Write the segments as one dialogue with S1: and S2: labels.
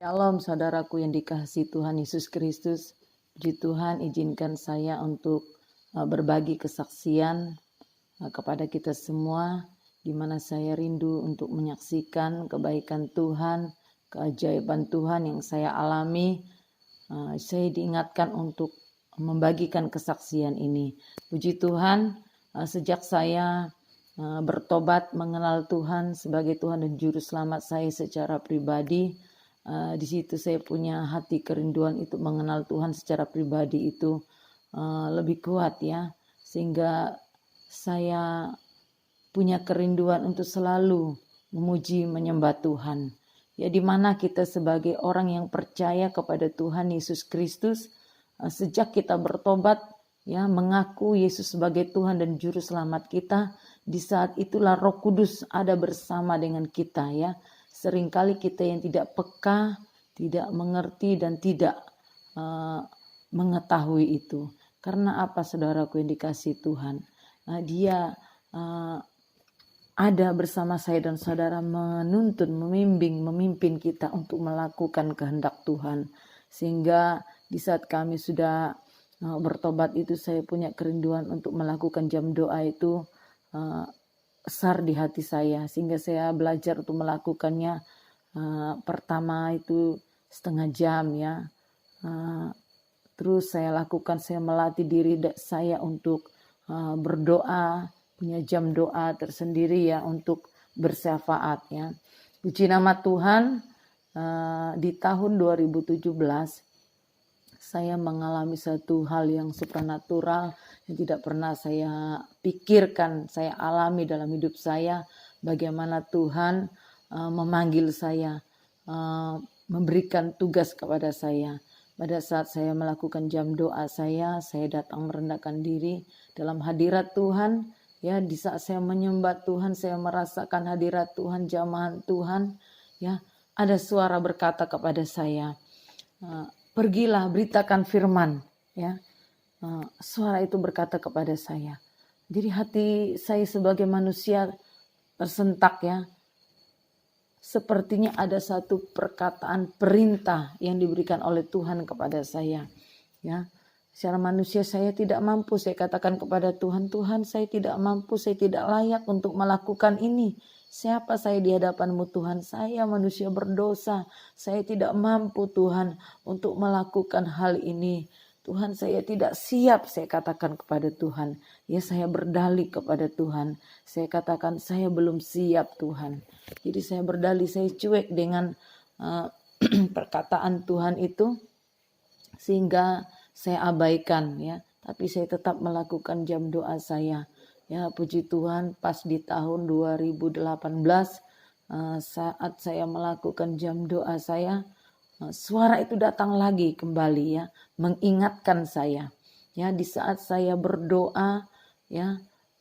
S1: Shalom saudaraku yang dikasihi Tuhan Yesus Kristus. Puji Tuhan, izinkan saya untuk berbagi kesaksian kepada kita semua, di mana saya rindu untuk menyaksikan kebaikan Tuhan, keajaiban Tuhan yang saya alami. Saya diingatkan untuk membagikan kesaksian ini. Puji Tuhan, sejak saya bertobat mengenal Tuhan sebagai Tuhan dan Juru Selamat saya secara pribadi, di situ saya punya hati kerinduan itu mengenal Tuhan secara pribadi itu lebih kuat ya, sehingga saya punya kerinduan untuk selalu memuji menyembah Tuhan. Ya, di mana kita sebagai orang yang percaya kepada Tuhan Yesus Kristus, sejak kita bertobat ya, mengaku Yesus sebagai Tuhan dan Juru Selamat kita, di saat itulah Roh Kudus ada bersama dengan kita ya. Seringkali kita yang tidak peka, tidak mengerti dan tidak mengetahui itu. Karena apa saudaraku yang dikasihi Tuhan? Dia ada bersama saya dan saudara menuntun, membimbing, memimpin kita untuk melakukan kehendak Tuhan. Sehingga di saat kami sudah bertobat itu, saya punya kerinduan untuk melakukan jam doa itu besar di hati saya. Sehingga saya belajar untuk melakukannya. Pertama itu setengah jam ya. Terus saya lakukan, saya melatih diri saya untuk berdoa, punya jam doa tersendiri ya untuk bersyafaat ya. Puji nama Tuhan, di tahun 2017 saya mengalami satu hal yang supranatural yang tidak pernah saya pikirkan, saya alami dalam hidup saya. Bagaimana Tuhan memanggil saya, memberikan tugas kepada saya. Pada saat saya melakukan jam doa saya datang merendahkan diri dalam hadirat Tuhan. Ya, di saat saya menyembah Tuhan, saya merasakan hadirat Tuhan, jamahan Tuhan. Ya, ada suara berkata kepada saya, pergilah beritakan firman. Ya, suara itu berkata kepada saya. Jadi hati saya sebagai manusia tersentak ya. Sepertinya ada satu perkataan perintah yang diberikan oleh Tuhan kepada saya. Ya, secara manusia saya tidak mampu. Saya katakan kepada Tuhan, Tuhan saya tidak mampu, saya tidak layak untuk melakukan ini. Siapa saya di hadapan-Mu Tuhan? Saya manusia berdosa. Saya tidak mampu Tuhan untuk melakukan hal ini. Tuhan saya tidak siap, saya katakan kepada Tuhan. Ya, saya berdalih kepada Tuhan. Saya katakan saya belum siap Tuhan. Jadi saya berdalih, saya cuek dengan perkataan Tuhan itu. Sehingga saya abaikan ya. Tapi saya tetap melakukan jam doa saya. Ya, puji Tuhan, pas di tahun 2018 saat saya melakukan jam doa saya, suara itu datang lagi kembali ya, mengingatkan saya. Ya, di saat saya berdoa ya,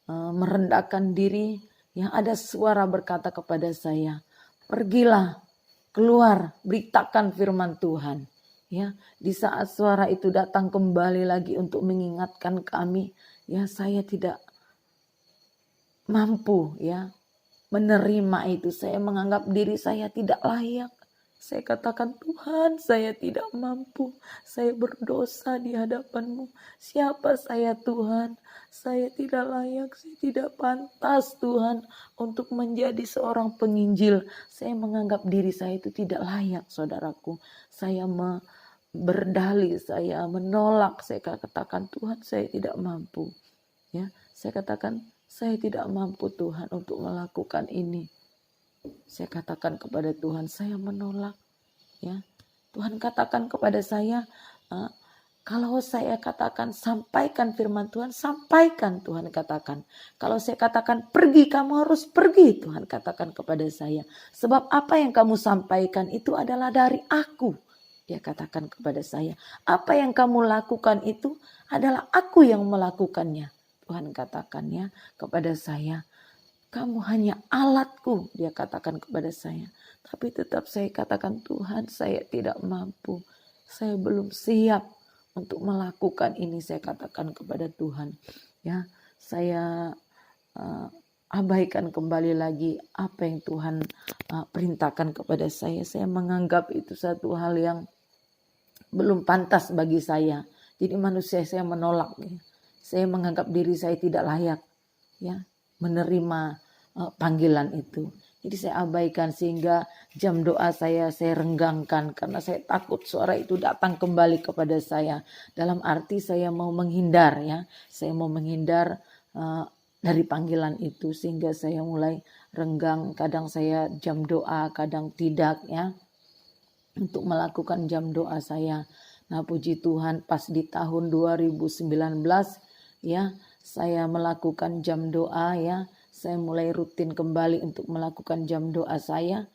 S1: merendahkan diri, ya ada suara berkata kepada saya, pergilah, keluar, beritakan firman Tuhan. Ya, di saat suara itu datang kembali lagi untuk mengingatkan kami, ya saya tidak mampu ya menerima itu. Saya menganggap diri saya tidak layak. Saya katakan, Tuhan saya tidak mampu. Saya berdosa di hadapan-Mu. Siapa saya Tuhan? Saya tidak layak, saya tidak pantas Tuhan untuk menjadi seorang penginjil. Saya menganggap diri saya itu tidak layak saudaraku. Saya berdalih, saya menolak, saya katakan Tuhan saya tidak mampu. Ya, saya katakan saya tidak mampu Tuhan untuk melakukan ini. Saya katakan kepada Tuhan, saya menolak. Ya, Tuhan katakan kepada saya, kalau saya katakan sampaikan firman Tuhan, sampaikan Tuhan katakan. Kalau saya katakan pergi, kamu harus pergi, Tuhan katakan kepada saya. Sebab apa yang kamu sampaikan itu adalah dari aku. Dia katakan kepada saya, apa yang kamu lakukan itu adalah aku yang melakukannya. Tuhan katakannya kepada saya, kamu hanya alatku, dia katakan kepada saya. Tapi tetap saya katakan, Tuhan saya tidak mampu, saya belum siap untuk melakukan ini, saya katakan kepada Tuhan. Ya, saya abaikan kembali lagi apa yang Tuhan perintahkan kepada saya. Saya menganggap itu satu hal yang belum pantas bagi saya. Jadi manusia saya menolak. Saya menganggap diri saya tidak layak ya menerima panggilan itu. Jadi saya abaikan sehingga jam doa saya renggangkan karena saya takut suara itu datang kembali kepada saya. Dalam arti saya mau menghindar ya. Saya mau menghindar dari panggilan itu sehingga saya mulai renggang. Kadang saya jam doa, kadang tidak ya. Untuk melakukan jam doa saya. Nah, puji Tuhan pas di tahun 2019 ya, saya melakukan jam doa ya. Saya mulai rutin kembali untuk melakukan jam doa saya.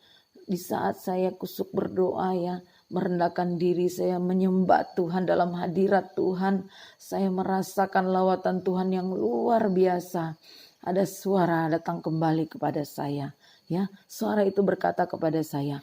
S1: Di saat saya kusuk berdoa ya, merendahkan diri saya menyembah Tuhan dalam hadirat Tuhan. Saya merasakan lawatan Tuhan yang luar biasa. Ada suara datang kembali kepada saya. Ya, suara itu berkata kepada saya,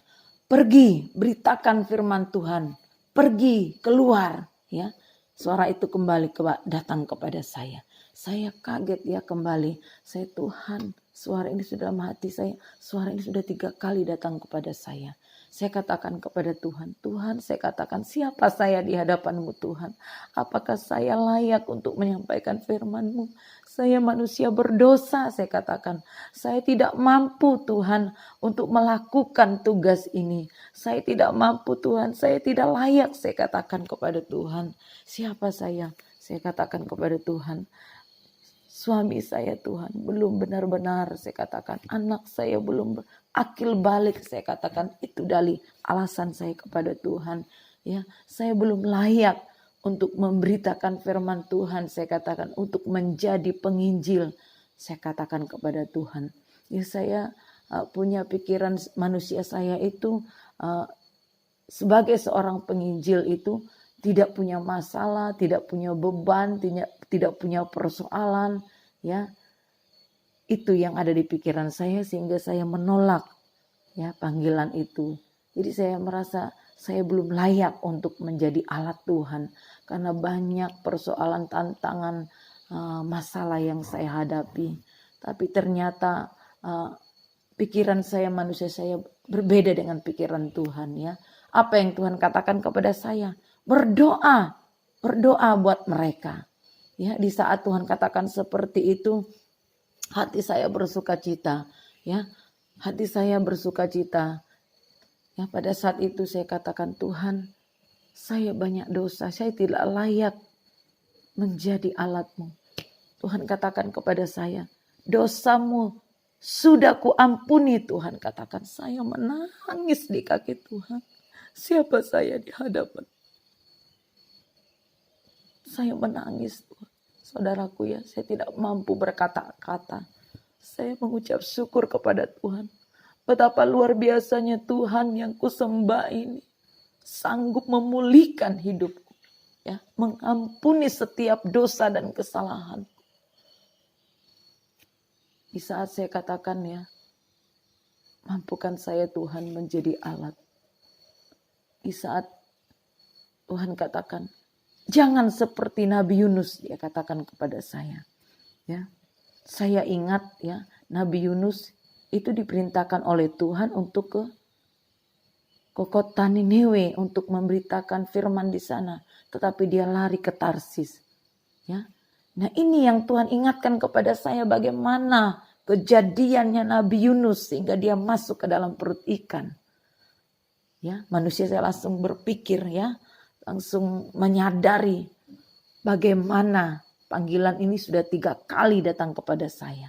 S1: pergi beritakan firman Tuhan. Pergi keluar. Ya, suara itu kembali datang kepada saya. Saya kaget ya kembali. Saya Tuhan, suara ini sudah dalam hati saya. Suara ini sudah 3 kali datang kepada saya. Saya katakan kepada Tuhan, Tuhan saya katakan siapa saya di hadapan-Mu Tuhan. Apakah saya layak untuk menyampaikan firman-Mu? Saya manusia berdosa saya katakan. Saya tidak mampu Tuhan untuk melakukan tugas ini. Saya tidak mampu Tuhan, saya tidak layak saya katakan kepada Tuhan. Siapa saya? Saya katakan kepada Tuhan. Suami saya Tuhan belum benar-benar saya katakan. Anak saya belum akil balik saya katakan. Itu dari alasan saya kepada Tuhan. Ya, saya belum layak untuk memberitakan firman Tuhan. Saya katakan untuk menjadi penginjil. Saya katakan kepada Tuhan. Ya, saya punya pikiran manusia saya itu sebagai seorang penginjil itu tidak punya masalah, tidak punya beban, tidak punya persoalan, ya. Itu yang ada di pikiran saya sehingga saya menolak ya panggilan itu. Jadi saya merasa saya belum layak untuk menjadi alat Tuhan karena banyak persoalan, tantangan, masalah yang saya hadapi. Tapi ternyata pikiran saya, manusia saya berbeda dengan pikiran Tuhan ya. Apa yang Tuhan katakan kepada saya? Berdoa buat mereka. Ya, di saat Tuhan katakan seperti itu, hati saya bersuka cita, ya. Hati saya bersuka cita. Ya, pada saat itu saya katakan, Tuhan, saya banyak dosa, saya tidak layak menjadi alat-Mu. Tuhan katakan kepada saya, dosamu sudah kuampuni Tuhan. Katakan, saya menangis di kaki Tuhan. Siapa saya di hadapan? Saya menangis Tuhan. Saudaraku ya, saya tidak mampu berkata-kata. Saya mengucap syukur kepada Tuhan. Betapa luar biasanya Tuhan yang kusembah ini. Sanggup memulihkan hidupku. Ya, mengampuni setiap dosa dan kesalahan. Di saat saya katakan ya, mampukan saya Tuhan menjadi alat. Di saat Tuhan katakan, jangan seperti Nabi Yunus, dia katakan kepada saya. Ya, saya ingat ya, Nabi Yunus itu diperintahkan oleh Tuhan untuk ke kota Niniwe untuk memberitakan firman di sana, tetapi dia lari ke Tarsis. Ya, nah ini yang Tuhan ingatkan kepada saya bagaimana kejadiannya Nabi Yunus sehingga dia masuk ke dalam perut ikan. Ya, manusia saya langsung berpikir ya, langsung menyadari bagaimana panggilan ini sudah 3 kali datang kepada saya.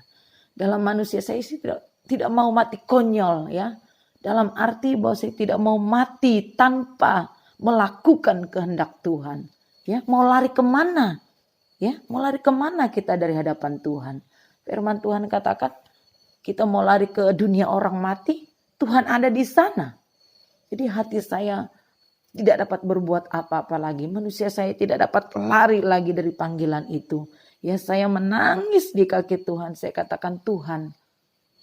S1: Dalam manusia saya sih tidak mau mati konyol ya. Dalam arti bahwa saya tidak mau mati tanpa melakukan kehendak Tuhan. Ya, mau lari kemana? Ya, mau lari kemana kita dari hadapan Tuhan? Firman Tuhan katakan, kita mau lari ke dunia orang mati, Tuhan ada di sana. Jadi hati saya tidak dapat berbuat apa-apa lagi. Manusia saya tidak dapat lari lagi dari panggilan itu. Ya, saya menangis di kaki Tuhan. Saya katakan, Tuhan,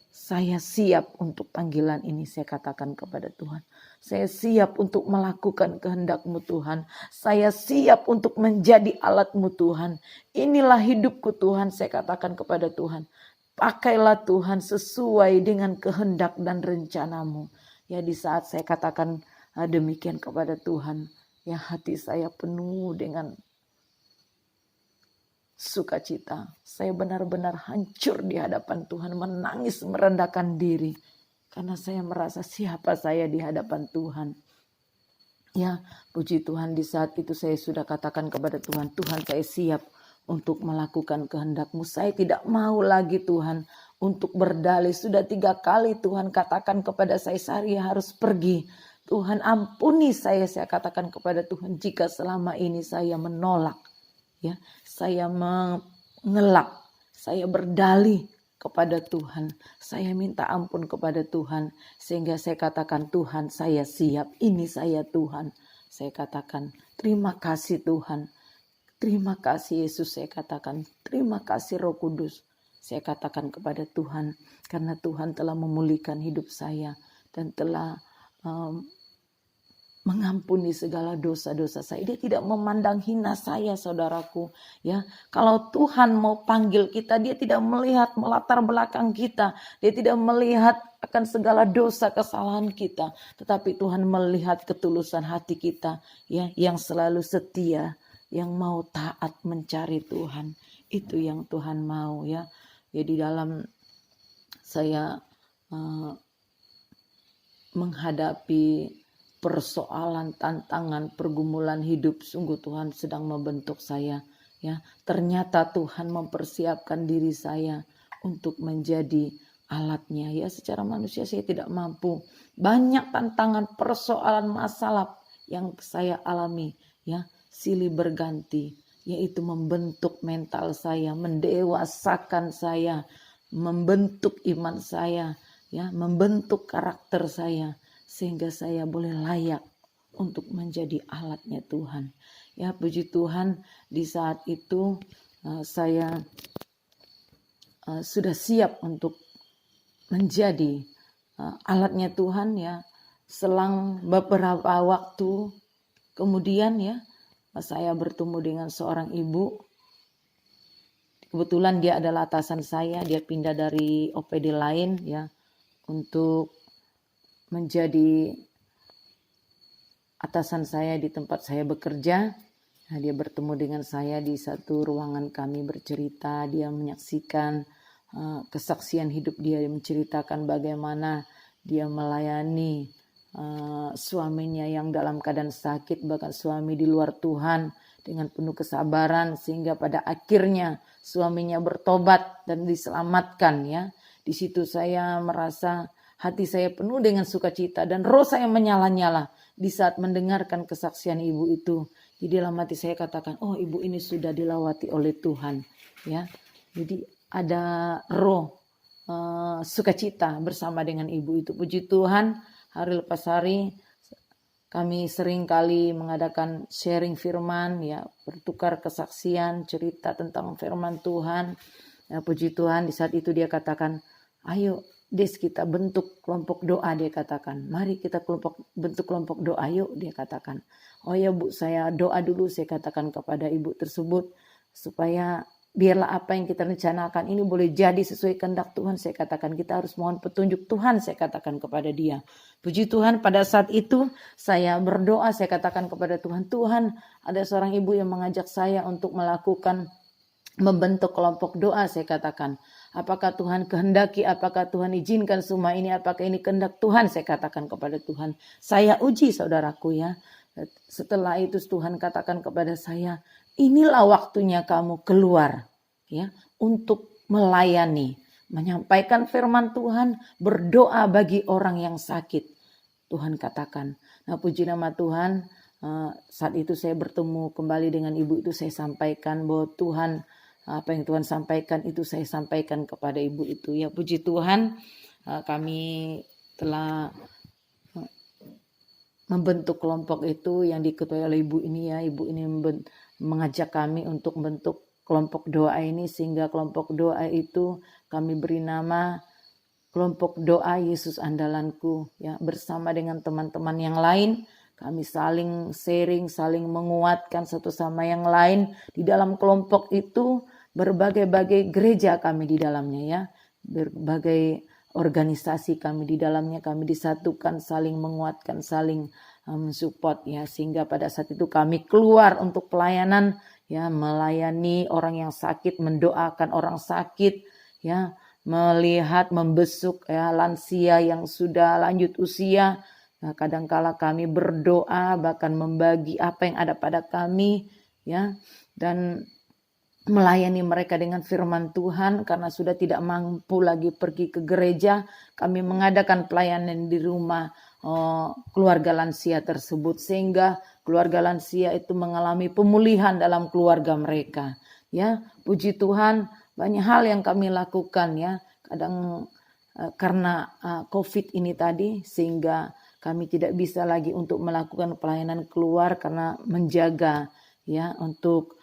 S1: saya siap untuk panggilan ini. Saya katakan kepada Tuhan. Saya siap untuk melakukan kehendak-Mu Tuhan. Saya siap untuk menjadi alat-Mu Tuhan. Inilah hidupku Tuhan. Saya katakan kepada Tuhan. Pakailah Tuhan sesuai dengan kehendak dan rencanamu. Ya, di saat saya katakan demikian kepada Tuhan, ya hati saya penuh dengan sukacita. Saya benar-benar hancur di hadapan Tuhan, menangis, merendahkan diri. Karena saya merasa siapa saya di hadapan Tuhan. Ya, puji Tuhan, di saat itu saya sudah katakan kepada Tuhan, Tuhan saya siap untuk melakukan kehendak-Mu. Saya tidak mau lagi Tuhan untuk berdalih. Sudah 3 kali Tuhan katakan kepada saya harus pergi. Tuhan ampuni saya katakan kepada Tuhan jika selama ini saya menolak. Ya, saya mengelak, saya berdalih kepada Tuhan. Saya minta ampun kepada Tuhan. Sehingga saya katakan, Tuhan saya siap. Ini saya Tuhan. Saya katakan, terima kasih Tuhan. Terima kasih Yesus, saya katakan. Terima kasih Roh Kudus. Saya katakan kepada Tuhan. Karena Tuhan telah memulihkan hidup saya. Dan telah mengampuni segala dosa-dosa saya. Dia tidak memandang hina saya, saudaraku. Ya, kalau Tuhan mau panggil kita, dia tidak melihat melatar belakang kita. Dia tidak melihat akan segala dosa kesalahan kita, tetapi Tuhan melihat ketulusan hati kita, ya, yang selalu setia, yang mau taat mencari Tuhan. Itu yang Tuhan mau, ya. Jadi dalam saya menghadapi persoalan, tantangan, pergumulan hidup, sungguh Tuhan sedang membentuk saya. Ya, ternyata Tuhan mempersiapkan diri saya untuk menjadi alatnya. Ya, secara manusia saya tidak mampu. Banyak tantangan, persoalan, masalah yang saya alami. Ya, silih berganti, yaitu membentuk mental saya, mendewasakan saya, membentuk iman saya, ya, membentuk karakter saya. Sehingga saya boleh layak untuk menjadi alatnya Tuhan. Ya, puji Tuhan, di saat itu saya sudah siap untuk menjadi alatnya Tuhan, ya. Selang beberapa waktu kemudian, ya, saya bertemu dengan seorang ibu. Kebetulan dia adalah atasan saya, dia pindah dari OPD lain, ya, untuk menjadi atasan saya di tempat saya bekerja. Nah, dia bertemu dengan saya di satu ruangan, kami bercerita, dia menyaksikan kesaksian hidup dia, menceritakan bagaimana dia melayani suaminya yang dalam keadaan sakit, bahkan suami di luar Tuhan, dengan penuh kesabaran, sehingga pada akhirnya suaminya bertobat dan diselamatkan, ya. Di situ saya merasa hati saya penuh dengan sukacita dan roh saya menyala-nyala di saat mendengarkan kesaksian ibu itu. Di dalam hati saya katakan, oh, ibu ini sudah dilawati oleh Tuhan, ya. Jadi ada roh sukacita bersama dengan ibu itu. Puji Tuhan, hari lepas hari kami sering kali mengadakan sharing firman, ya, bertukar kesaksian, cerita tentang firman Tuhan. Ya, puji Tuhan, di saat itu dia katakan, ayo Des, kita bentuk kelompok doa, dia katakan. Mari kita bentuk kelompok doa, yuk, dia katakan. Oh ya Bu, saya doa dulu, saya katakan kepada ibu tersebut, supaya biarlah apa yang kita rencanakan ini boleh jadi sesuai kehendak Tuhan. Saya katakan kita harus mohon petunjuk Tuhan, saya katakan kepada dia. Puji Tuhan, pada saat itu saya berdoa, saya katakan kepada Tuhan, Tuhan, ada seorang ibu yang mengajak saya untuk membentuk kelompok doa, saya katakan. Apakah Tuhan kehendaki, apakah Tuhan izinkan semua ini, apakah ini kehendak Tuhan, saya katakan kepada Tuhan. Saya uji, saudaraku, ya. Setelah itu Tuhan katakan kepada saya, inilah waktunya kamu keluar, ya, untuk melayani, menyampaikan firman Tuhan, berdoa bagi orang yang sakit. Tuhan katakan. Nah, puji nama Tuhan, saat itu saya bertemu kembali dengan ibu itu, saya sampaikan bahwa Tuhan, apa yang Tuhan sampaikan itu saya sampaikan kepada ibu itu. Ya, puji Tuhan, kami telah membentuk kelompok itu yang diketuai oleh ibu ini, ya. Ibu ini mengajak kami untuk membentuk kelompok doa ini, sehingga kelompok doa itu kami beri nama kelompok doa Yesus Andalanku, ya. Bersama dengan teman-teman yang lain, kami saling sharing, saling menguatkan satu sama yang lain. Di dalam kelompok itu berbagai-bagai gereja kami di dalamnya, ya. berbagai organisasi kami di dalamnya, kami disatukan, saling menguatkan, saling mensupport ya, sehingga pada saat itu kami keluar untuk pelayanan ya, melayani orang yang sakit, mendoakan orang sakit ya, melihat membesuk ya lansia yang sudah lanjut usia. Nah, kadangkala kami berdoa, bahkan membagi apa yang ada pada kami ya, dan melayani mereka dengan firman Tuhan. Karena sudah tidak mampu lagi pergi ke gereja, kami mengadakan pelayanan di rumah keluarga lansia tersebut, sehingga keluarga lansia itu mengalami pemulihan dalam keluarga mereka ya. Puji Tuhan, banyak hal yang kami lakukan ya, kadang karena COVID ini tadi, sehingga kami tidak bisa lagi untuk melakukan pelayanan keluar karena menjaga ya untuk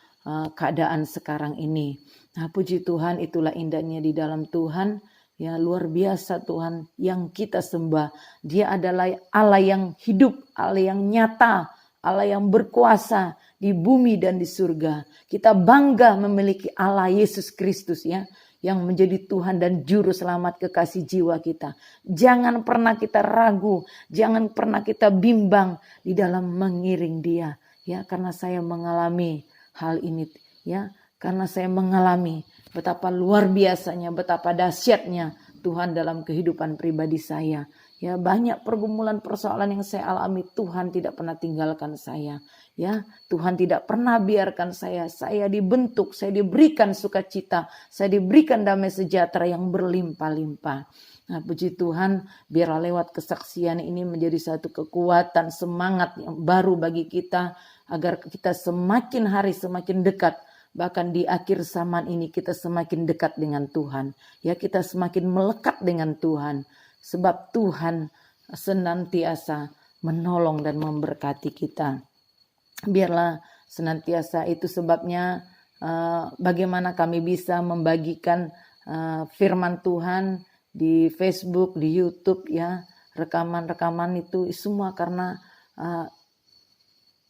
S1: keadaan sekarang ini. Nah, puji Tuhan, itulah indahnya di dalam Tuhan. Ya, luar biasa Tuhan yang kita sembah. Dia adalah Allah yang hidup, Allah yang nyata, Allah yang berkuasa di bumi dan di surga. Kita bangga memiliki Allah Yesus Kristus ya, yang menjadi Tuhan dan Juru Selamat kekasih jiwa kita. Jangan pernah kita ragu, jangan pernah kita bimbang di dalam mengiring Dia ya, karena saya mengalami hal ini ya, karena saya mengalami betapa luar biasanya, betapa dahsyatnya Tuhan dalam kehidupan pribadi saya ya. Banyak pergumulan persoalan yang saya alami, Tuhan tidak pernah tinggalkan saya ya. Tuhan tidak pernah biarkan saya dibentuk, saya diberikan sukacita, saya diberikan damai sejahtera yang berlimpah-limpah. Nah, puji Tuhan, biarlah lewat kesaksian ini menjadi satu kekuatan, semangat yang baru bagi kita, agar kita semakin hari semakin dekat. Bahkan di akhir zaman ini kita semakin dekat dengan Tuhan. Ya, kita semakin melekat dengan Tuhan. Sebab Tuhan senantiasa menolong dan memberkati kita. Biarlah senantiasa, itu sebabnya bagaimana kami bisa membagikan firman Tuhan di Facebook, di YouTube ya, rekaman-rekaman itu semua karena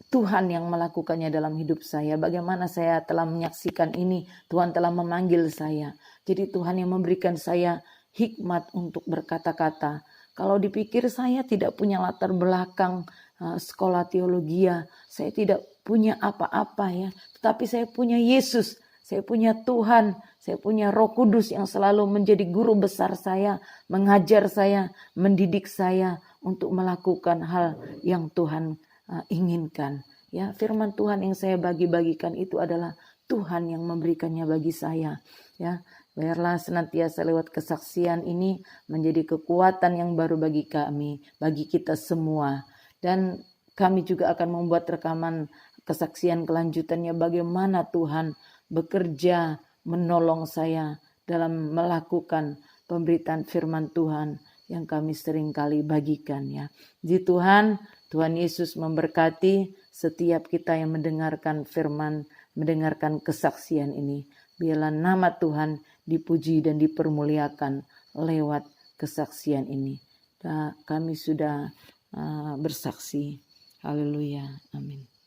S1: Tuhan yang melakukannya dalam hidup saya. Bagaimana saya telah menyaksikan ini, Tuhan telah memanggil saya. Jadi Tuhan yang memberikan saya hikmat untuk berkata-kata. Kalau dipikir saya tidak punya latar belakang sekolah teologi, saya tidak punya apa-apa ya. Tetapi saya punya Yesus, saya punya Tuhan, saya punya Roh Kudus yang selalu menjadi guru besar saya, mengajar saya, mendidik saya untuk melakukan hal yang Tuhan inginkan ya. Firman Tuhan yang saya bagi-bagikan itu adalah Tuhan yang memberikannya bagi saya ya. Biarlah senantiasa lewat kesaksian ini menjadi kekuatan yang baru bagi kami, bagi kita semua. Dan kami juga akan membuat rekaman kesaksian kelanjutannya, bagaimana Tuhan bekerja menolong saya dalam melakukan pemberitaan firman Tuhan yang kami sering kali bagikan ya. Di Tuhan Yesus memberkati setiap kita yang mendengarkan firman, mendengarkan kesaksian ini. Biarlah nama Tuhan dipuji dan dipermuliakan lewat kesaksian ini. Kami sudah bersaksi. Haleluya. Amin.